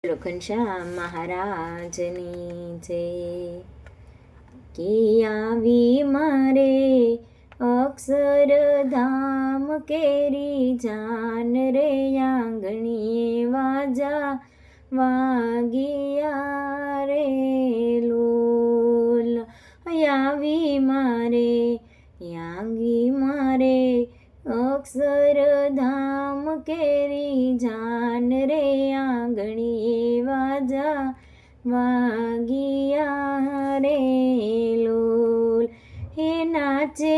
ઘનશ્યામ મહારાજની જય કે આવી મારે અક્ષરધામ કેરી જાન રે આંગણીએ વાજા વાગિયા રે લોલ આવી મારે અક્ષરધામ કેરી જાન રે આંગણીએ વાજા વાગિયા રે લોલ હે નાચે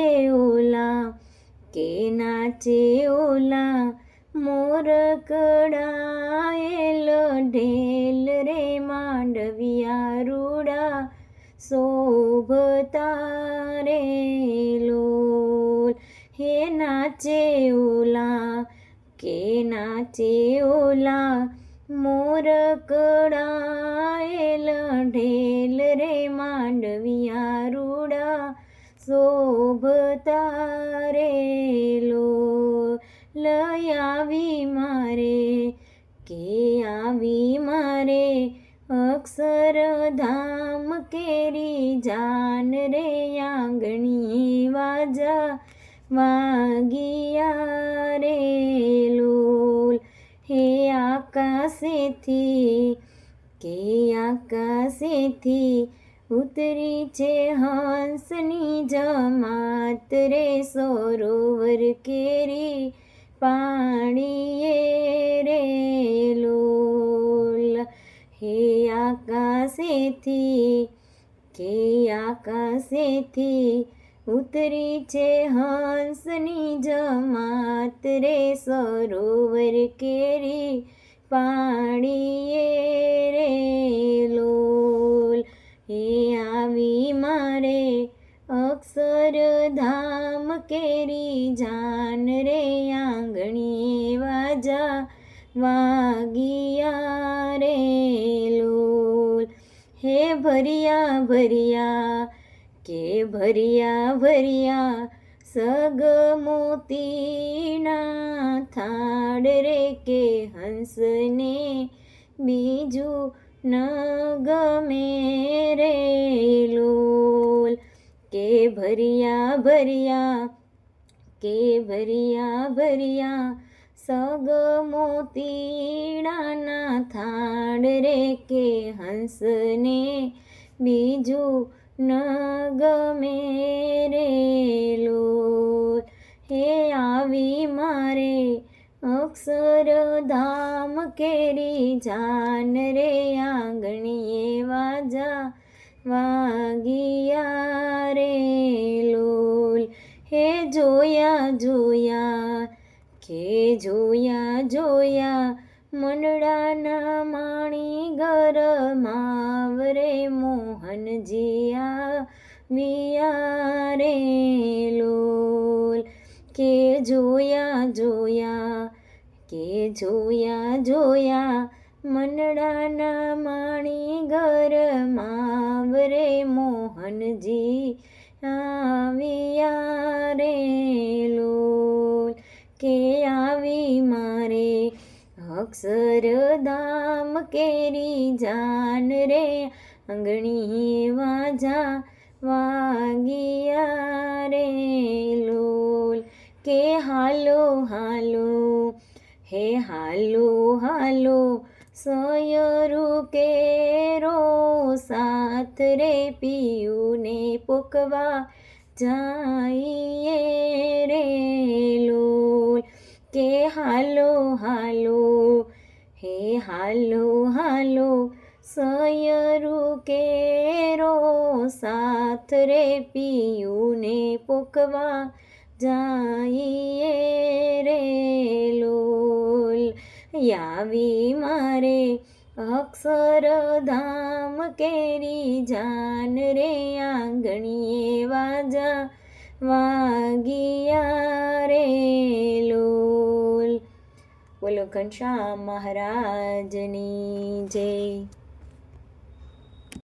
ઓલા મોર કડાયેલ ઢેલ રે માંડવિયા રૂડા શોભતા રે લોલ હે નાચે ઓલા મોર કડાયેલ ઢેલ રે માંડવિયા રૂડા શોભતા રે લોલ આવી મારે અક્ષરધામ કેરી જાન રે આંગણીએ વાજા વાગિયા રે લોલ હે આકાશેથી ઉતરી છે હંસની જમાત રે સરોવર કેરી પાણીએ રે લોલ હે આકાશેથી ઉતરી છે હંસની જમાત રે સરોવર કેરી પાણીએ રે લોલ હે આવી મારે અક્ષરધામ કેરી જાન રે આંગણીએ વાજા વાગિયા રે લોલ હે ભર્યા સગ મોતીના થાળ રે કે હંસને બીજું ન ગમે રે લોલ કે ભર્યા સગ મોતીના થાળ રે કે હંસને બીજું ન ગમે રે લોલ હે આવી મારે અક્ષરધામ કેરી જાન રે આંગણીએ વાજા વાગિયા રે લોલ હે જોયા મંડળાના માણી ગરમાવ રે મોહનજી આવ્યા રે લોલ કે જોયા મંડળાના માણી ગરમાવ રે મોહનજી આવ્યા રે લોલ કે આવી મારે અક્ષરધામ કેરી જાન રે આંગણીએ વાજા વાગિયા રે લોલ કે હાલો સયરું કેરો સાથ રે પિયુને પોકવા જાઈએ રે લોલ કે હાલો સયરું કેરો સાથ રે પિયુને પોકવા જાઈએ રે લોલ આવી મારે અક્ષરધામ કેરી જાન રે આંગણીએ વાજા વાગિયા રે લોલ બોલો ઘનશ્યામ મહારાજની જય।